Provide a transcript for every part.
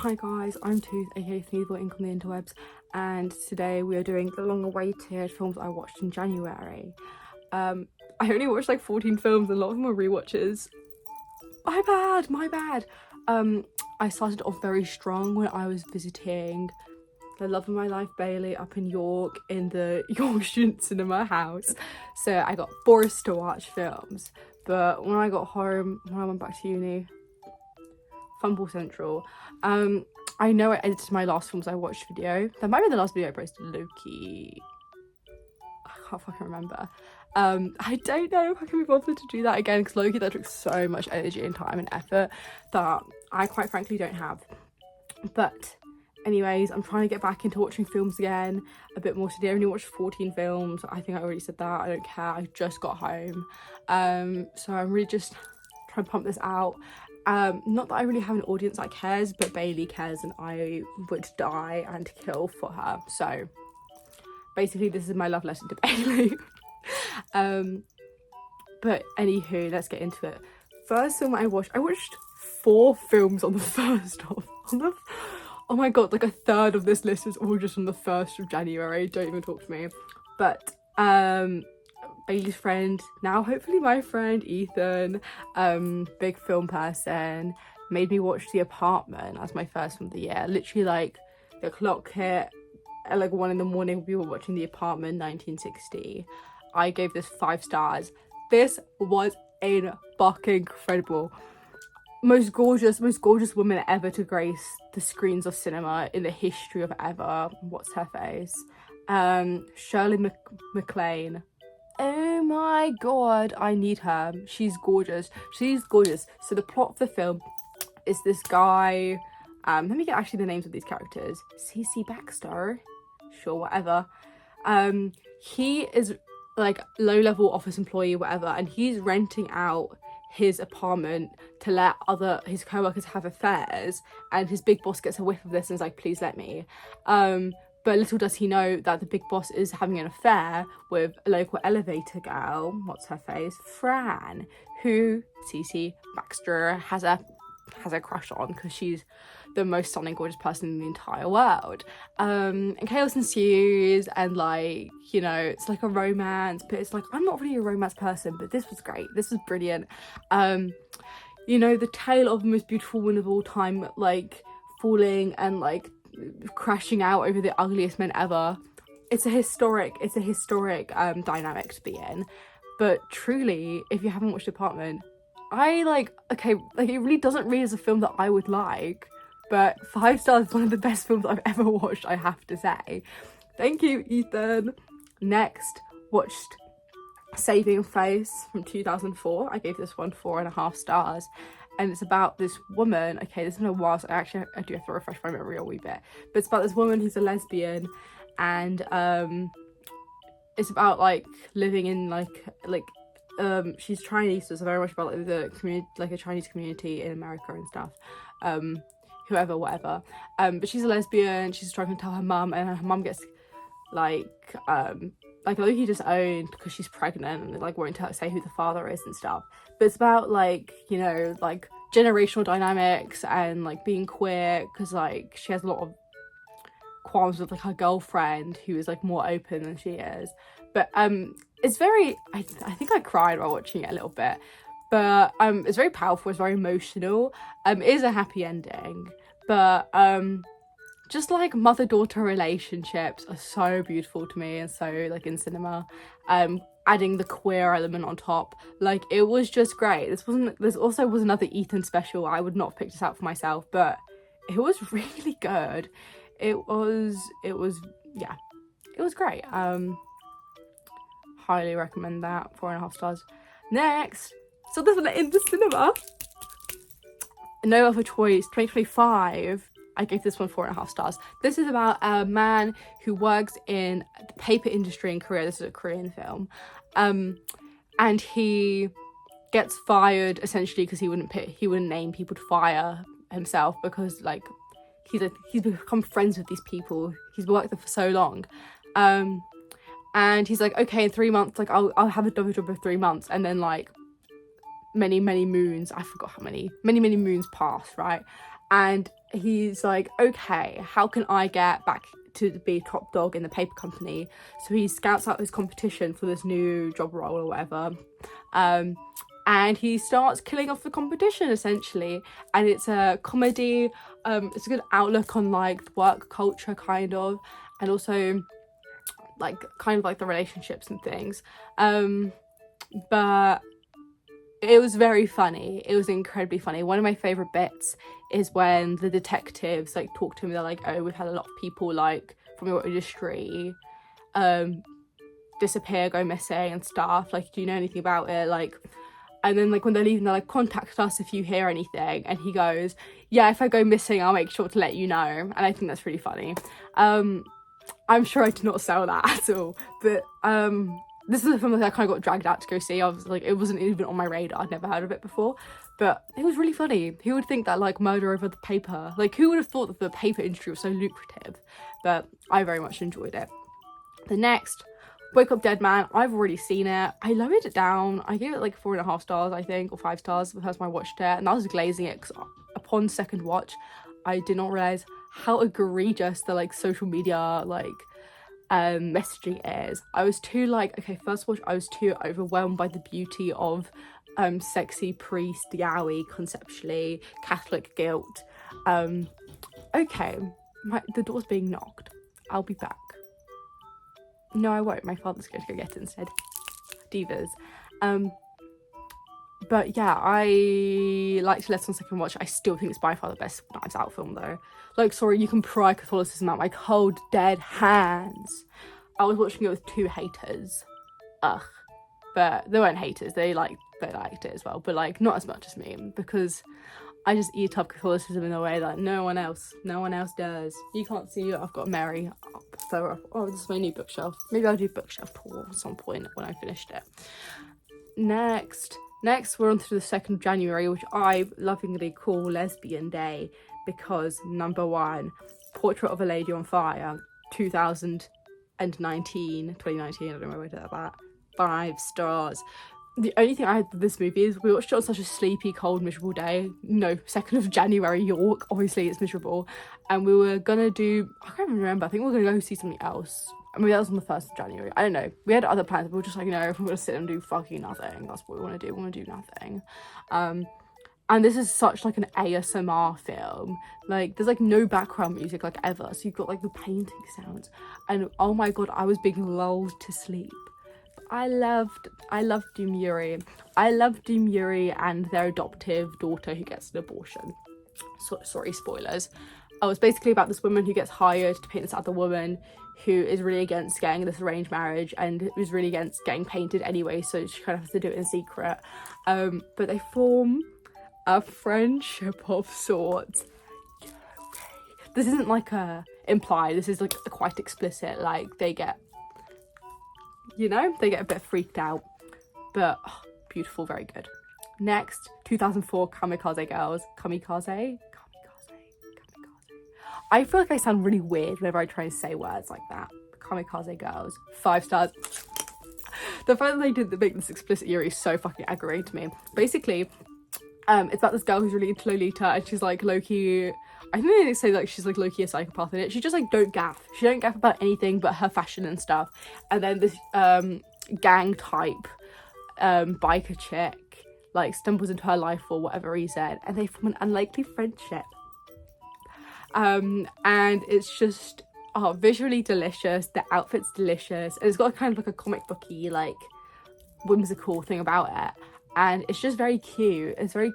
Hi guys, I'm Tooth, aka Sneezable Ink on the interwebs, and today we are doing the long-awaited films I watched in January. I only watched like 14 films and a lot of them were rewatches. My bad. I started off very strong when I was visiting the love of my life Bailey up in York in the York Student Cinema house. So I got forced to watch films. But when I got home, when I went back to uni, Fumble Central. I know I edited my last films I watched video. That might be the last video I posted, Loki. I can't fucking remember. I don't know if I can be bothered to do that again because Loki, that took so much energy and time and effort that I quite frankly don't have. But anyways, I'm trying to get back into watching films again a bit more today. I only watched 14 films. I think I already said that. I don't care. I just got home. So I'm really just trying to pump this out. Not that I really have an audience that cares, but Bailey cares and I would die and kill for her. So basically this is my love letter to Bailey. But anywho, let's get into it. First film I watched 4 films on the first of oh my god, like a third of this list was all just on the 1st of January. Don't even talk to me. But Bailey's friend, now hopefully my friend Ethan, big film person, made me watch The Apartment as my first film of the year. Literally, like, the clock hit at like 1 a.m. we were watching The Apartment 1960. I gave this 5 stars. This was fucking incredible. Most gorgeous woman ever to grace the screens of cinema in the history of ever. What's her face? Shirley MacLaine. Oh my god, I need her. She's gorgeous. So the plot of the film is this guy, let me get actually the names of these characters. C.C. Baxter, sure, whatever. He is like low-level office employee, whatever, and he's renting out his apartment to let his co-workers have affairs, and his big boss gets a whiff of this and is like, please let me. But little does he know that the big boss is having an affair with a local elevator girl, what's her face, Fran, who C.C. Baxter has a crush on because she's the most stunning, gorgeous person in the entire world. And chaos ensues, and like, you know, it's like a romance, but it's like, I'm not really a romance person, but this was great. This was brilliant. You know, the tale of the most beautiful woman of all time, like, falling and like crashing out over the ugliest men ever. It's a historic dynamic to be in. But truly, if you haven't watched Apartment, it really doesn't read as a film that I would like, but 5 stars is one of the best films I've ever watched, I have to say. Thank you, Ethan. Next, watched Saving Face from 2004. I gave this one 4.5 stars. And it's about this woman, okay, this has been a while, so I do have to refresh my memory a wee bit. But it's about this woman who's a lesbian, and it's about like living in she's Chinese, so it's very much about like the community, like a Chinese community in America and stuff. Whatever. But she's a lesbian, she's trying to tell her mum, and her mum gets like Loki disowned because she's pregnant and like won't say who the father is and stuff. But it's about like, you know, like generational dynamics and like being queer, because like she has a lot of qualms with like her girlfriend who is like more open than she is. But it's very, I think I cried while watching it a little bit, but it's very powerful, it's very emotional. It is a happy ending, but just like mother-daughter relationships are so beautiful to me, and so like in cinema, adding the queer element on top, like it was just great. This also was another Ethan special. I would not have picked this out for myself, but it was really good. It was great. Highly recommend that. 4.5 stars. Next, so this one in the cinema, No Other Choice 2025. I gave this one 4.5 stars. This is about a man who works in the paper industry in Korea. This is a Korean film. And he gets fired essentially because he wouldn't name people to fire himself, because like he's become friends with these people. He's worked there for so long. And he's like, okay, in 3 months, like I'll have another job of 3 months, and then like many moons, I forgot how many moons pass, right? And he's like, okay, how can I get back to be top dog in the paper company? So he scouts out his competition for this new job role or whatever, and he starts killing off the competition essentially. And it's a comedy, it's a good outlook on like work culture kind of, and also like kind of like the relationships and things, but it was very funny. It was incredibly funny. One of my favorite bits is when the detectives like talk to him. They're like, oh, we've had a lot of people like from your industry disappear, go missing and stuff, like, do you know anything about it? Like, and then like when they're leaving, they're like, contact us if you hear anything. And he goes, yeah, if I go missing, I'll make sure to let you know. And I think that's really funny. I'm sure I did not sell that at all, but this is a film that I kind of got dragged out to go see. I was like, it wasn't even on my radar. I'd never heard of it before, but it was really funny. Who would think that like murder over the paper? Like, who would have thought that the paper industry was so lucrative? But I very much enjoyed it. The next, Wake Up Dead Man. I've already seen it. I lowered it down. I gave it like 4.5 stars, I think, or 5 stars the first time I watched it, and I was glazing it because upon second watch, I did not realize how egregious the like social media like messaging is. I was too like, okay, first watch, I was too overwhelmed by the beauty of sexy priest yaoi conceptually, Catholic guilt. Okay, the door's being knocked. I'll be back. No, I won't. My father's going to go get it instead. Divas. But yeah, I liked Less on second watch. I still think it's by far the best Knives Out film though. Like, sorry, you can pry Catholicism out my cold, dead hands. I was watching it with 2 haters. Ugh. But they weren't haters, they liked it as well. But like, not as much as me, because I just eat up Catholicism in a way that no one else does. You can't see it, I've got Mary up. So, oh, this is my new bookshelf. Maybe I'll do bookshelf tour at some point when I finished it. Next, we're on to the 2nd of January, which I lovingly call Lesbian Day, because number 1, Portrait of a Lady on Fire, 2019, I don't know where I did that, 5 stars. The only thing I had with this movie is we watched it on such a sleepy, cold, miserable day. 2nd of January, York, obviously it's miserable. And we were gonna do, I can't even remember, I think we were gonna go see something else. I mean, that was on the 1st of January. I don't know. We had other plans, but we were just like, if we're gonna sit and do fucking nothing, that's what we want to do. We want to do nothing. And this is such like an ASMR film. Like, there's like no background music like ever. So you've got like the painting sounds. And oh my god, I was being lulled to sleep. I loved Doom Yuri. I loved Doom Yuri and their adoptive daughter who gets an abortion. Sorry, spoilers. Oh, it's basically about this woman who gets hired to paint this other woman who is really against getting this arranged marriage and is really against getting painted anyway, so she kind of has to do it in secret. But they form a friendship of sorts. This isn't like a implied, this is like quite explicit, like they get a bit freaked out, but beautiful, very good. Next, 2004 Kamikaze Girls. Kamikaze. I feel like I sound really weird whenever I try and say words like that. Kamikaze Girls, 5 stars. The fact that they did make this explicit Yuri is so fucking aggravating to me. Basically, it's about this girl who's really into Lolita, and she's like low-key, I think they say like she's like low-key a psychopath in it. She just like don't gaff. She don't gaff about anything but her fashion and stuff. And then this gang type biker chick like stumbles into her life for whatever reason, and they form an unlikely friendship. And it's just visually delicious, the outfit's delicious, and it's got kind of like a comic booky like whimsical thing about it, and it's just very cute. It's very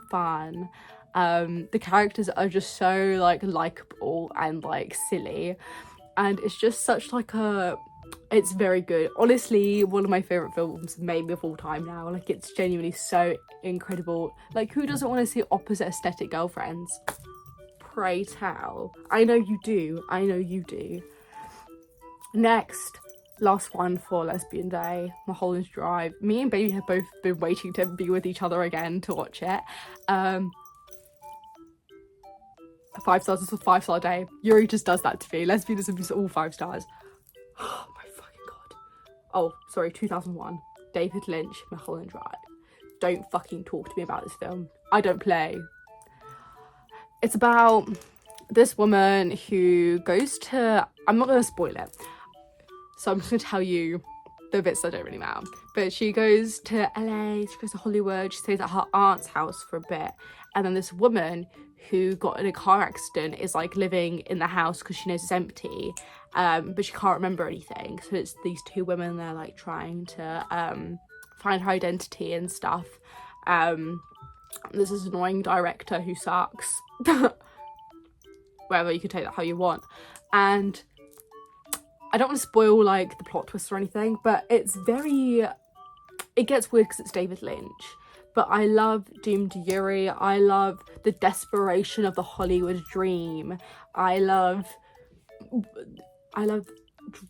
fun. The characters are just so like likable and like silly, and it's just such like it's very good. Honestly, one of my favorite films maybe of all time now. Like, it's genuinely so incredible. Like, who doesn't want to see opposite aesthetic girlfriends? Pray tell. I know you do. Next, last one for Lesbian Day, Mulholland Drive. Me and Baby have both been waiting to be with each other again to watch it. 5 stars is a 5-star day. Yuri just does that to me. Lesbianism is all 5 stars. Oh my fucking god. Oh, sorry, 2001. David Lynch, Mulholland Drive. Don't fucking talk to me about this film. I don't play. it's about this woman who goes to, I'm not going to spoil it, so I'm just going to tell you the bits that don't really matter. But she goes to LA, she goes to Hollywood, she stays at her aunt's house for a bit, and then this woman who got in a car accident is like living in the house because she knows it's empty, but she can't remember anything. So it's these two women, they're like trying to find her identity and stuff. There's this annoying director who sucks. Whatever, you can take that how you want. And I don't want to spoil like the plot twist or anything, but it gets weird because it's David Lynch. But I love Doomed Yuri. I love the desperation of the Hollywood dream. I love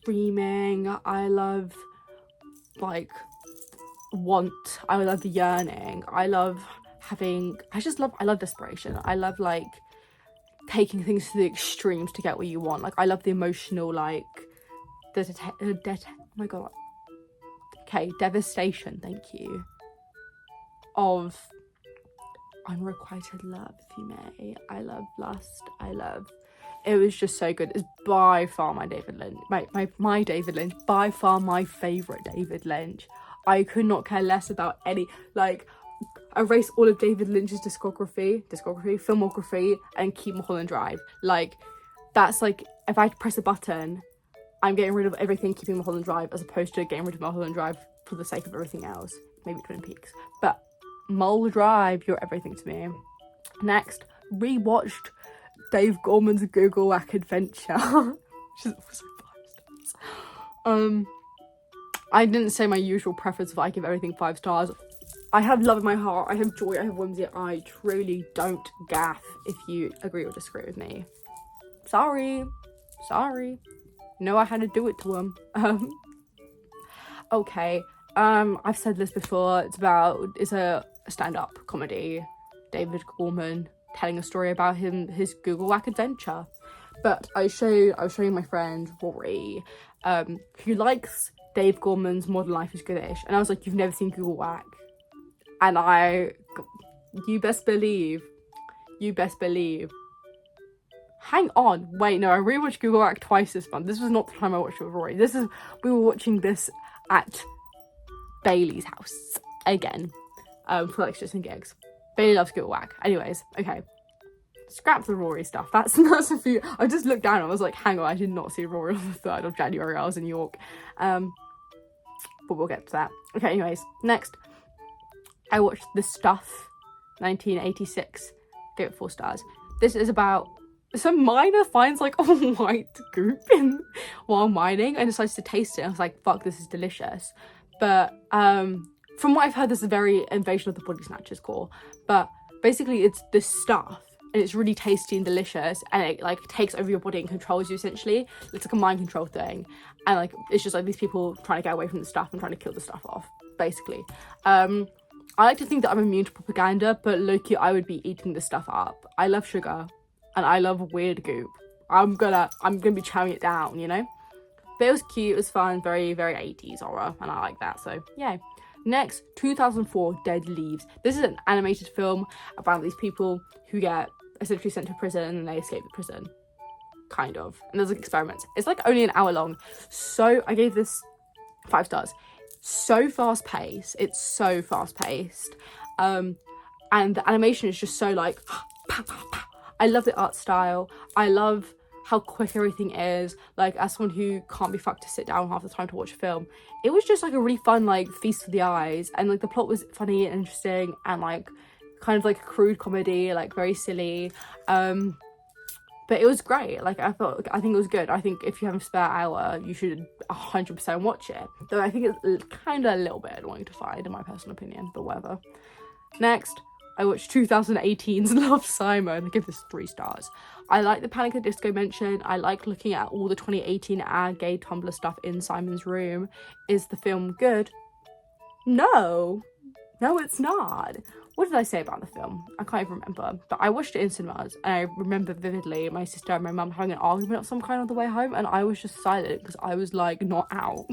dreaming. I love like want. I love yearning. I love desperation. I love like taking things to the extremes to get what you want. Like I love the emotional, like oh my god. Okay, devastation, thank you. Of unrequited love, if you may. I love lust. It was just so good. It's by far my David Lynch. My David Lynch. By far my favourite David Lynch. I could not care less about any, like, erase all of David Lynch's filmography, and keep Mulholland Drive. Like, that's like, if I press a button, I'm getting rid of everything, keeping Mulholland Drive, as opposed to getting rid of Mulholland Drive for the sake of everything else. Maybe Twin Peaks. But Mole Drive, you're everything to me. Next, rewatched Dave Gorman's Google Whack Adventure, which is also 5 stars. I didn't say my usual preference if I give everything 5 stars. I have love in my heart, I have joy, I have whimsy. I truly don't gaff if you agree or disagree with me. Sorry. No, I had to do it to him. Okay. I've said this before. It's a stand-up comedy. David Gorman telling a story about his Google Whack adventure. But I was showing my friend Rory, who likes Dave Gorman's Modern Life is Goodish, and I was like, "You've never seen Google Whack?" And you best believe. Hang on, wait, no, I rewatched Google Whack twice this month. This was not the time I watched it with Rory. We were watching this at Bailey's house again, for like shits and gigs. Bailey loves Google Whack. Anyways, okay. Scrap the Rory stuff. That's a few. I just looked down and I was like, hang on, I did not see Rory on the 3rd of January. I was in New York. But we'll get to that. Okay, anyways, next. I watched The Stuff, 1986. Gave it 4 stars. This is about some miner finds like a white goop while mining and decides to taste it. I was like, fuck, this is delicious. But from what I've heard, this is very Invasion of the Body Snatchers core. But basically it's this stuff and it's really tasty and delicious, and it like takes over your body and controls you essentially. It's like a mind control thing, and like it's just like these people trying to get away from the stuff and trying to kill the stuff off, basically. I like to think that I'm immune to propaganda, but low-key I would be eating this stuff up. I love sugar and I love weird goop. I'm gonna be chowing it down, you know? But it was cute, it was fun, very, very 80s horror, and I like that, so yeah. Next, 2004 Dead Leaves. This is an animated film about these people who get essentially sent to prison and they escape the prison. Kind of. And there's like experiments. It's like only an hour long. So I gave this 5 stars. So fast paced. It's so fast paced. And the animation is just so like pow, pow, pow. I love the art style. I love how quick everything is. Like, as someone who can't be fucked to sit down half the time to watch a film, it was just like a really fun like feast for the eyes, and like the plot was funny and interesting and like kind of like a crude comedy, like very silly. But it was great. Like, I think it was good. I think if you have a spare hour, you should 100% watch it. Though I think it's kind of a little bit annoying to find, in my personal opinion, but whatever. Next, I watched 2018's Love, Simon. I give this 3 stars. I like the Panic at the Disco mention. I like looking at all the 2018 gay Tumblr stuff in Simon's room. Is the film good? No, it's not. What did I say about the film? I can't even remember. But I watched it in cinemas, and I remember vividly my sister and my mum having an argument of some kind on the way home, and I was just silent because I was like not out.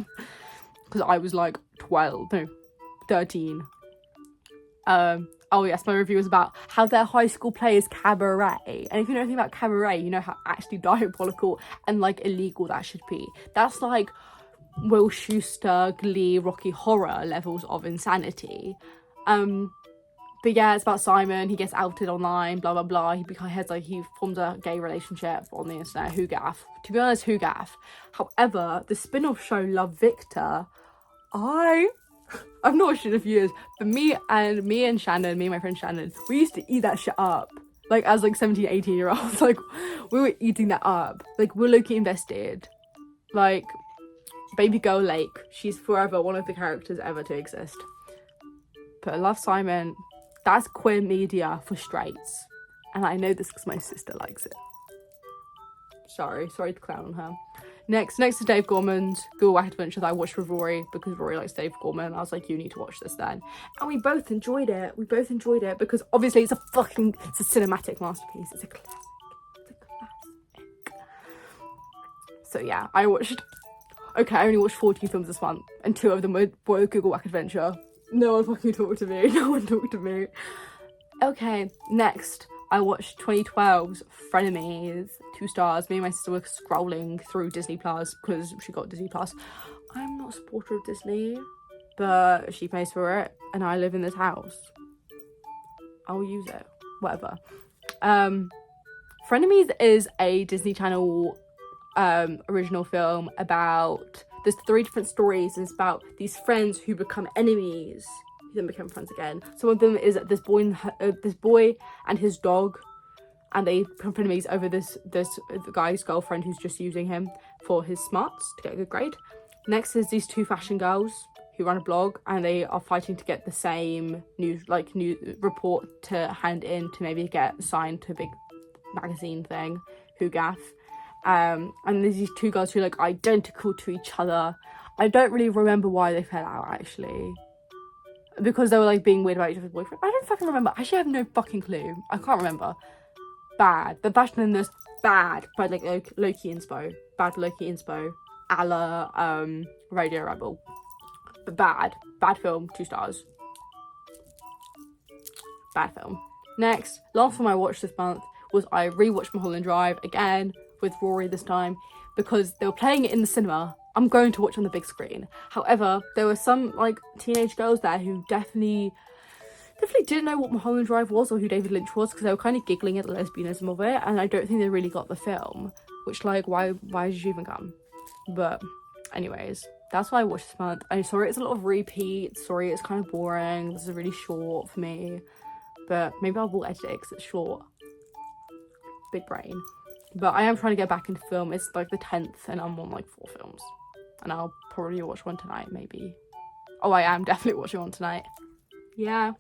Because I was like 13. Oh yes, my review was about how their high school play is cabaret. And if you know anything about cabaret, you know how actually diabolical and like illegal that should be. That's like Will Schuster, Glee, Rocky Horror levels of insanity. But yeah, it's about Simon. He gets outed online, blah blah blah. He forms a gay relationship on the internet. Who gaff? To be honest, who gaff? However, the spin-off show Love Victor, I've not watched it in a few years, but me and Shannon, me and my friend Shannon, we used to eat that shit up. Like as like 17, 18-year-olds, like we were eating that up. Like we're low-key invested. Like Baby Girl Lake, she's forever one of the characters ever to exist. But I love Simon. That's queer media for straights. And I know this because my sister likes it. Sorry to clown on her. Next is Dave Gorman's Google Whack Adventure that I watched with Rory because Rory likes Dave Gorman. I was like, you need to watch this then. And we both enjoyed it. Because obviously it's a cinematic masterpiece. It's a classic. So yeah, I only watched 14 films this month and 2 of them were Google Whack Adventure. No one fucking talked to me. Okay, next I watched 2012's Frenemies, 2 stars. Me and my sister were scrolling through Disney Plus because she got Disney Plus. I'm not a supporter of Disney, but she pays for it and I live in this house. I'll use it, whatever. Frenemies is a Disney Channel original film about, there's 3 different stories, and it's about these friends who become enemies who then become friends again. Some of them is this boy and his dog, and they become enemies over this guy's girlfriend who's just using him for his smarts to get a good grade. Next is these 2 fashion girls who run a blog, and they are fighting to get the same news report to hand in to maybe get signed to a big magazine thing. Who gaff? And there's these 2 girls who are like identical to each other. I don't really remember why they fell out actually, because they were like being weird about each other's boyfriend. I don't fucking remember. Actually, I have no fucking clue. I can't remember. Bad. The fashion in this bad, but like Loki inspo. Bad Loki inspo. A la Radio Rebel. But bad film. 2 stars. Bad film. Next, last film I watched this month was I rewatched Mulholland Drive again with Rory this time because they were playing it in the cinema. I'm going to watch on the big screen. However, there were some like teenage girls there who definitely didn't know what Mulholland Drive was or who David Lynch was, because they were kind of giggling at the lesbianism of it, and I don't think they really got the film, which like why did you even come? But anyways, that's what I watched this month. I'm sorry it's a lot of repeats, sorry it's kind of boring, this is really short for me, but maybe I will edit it because it's short. Big brain. But I am trying to get back into film. It's like the 10th and I'm on like 4 films. And I'll probably watch one tonight, maybe. Oh, I am definitely watching one tonight. Yeah.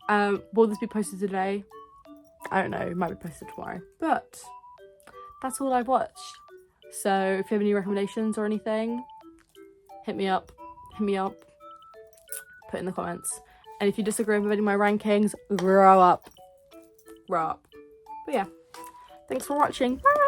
Will this be posted today? I don't know. It might be posted tomorrow. But that's all I've watched. So if you have any recommendations or anything, hit me up. Put in the comments. And if you disagree with any of my rankings, grow up. But yeah. Thanks for watching. Bye!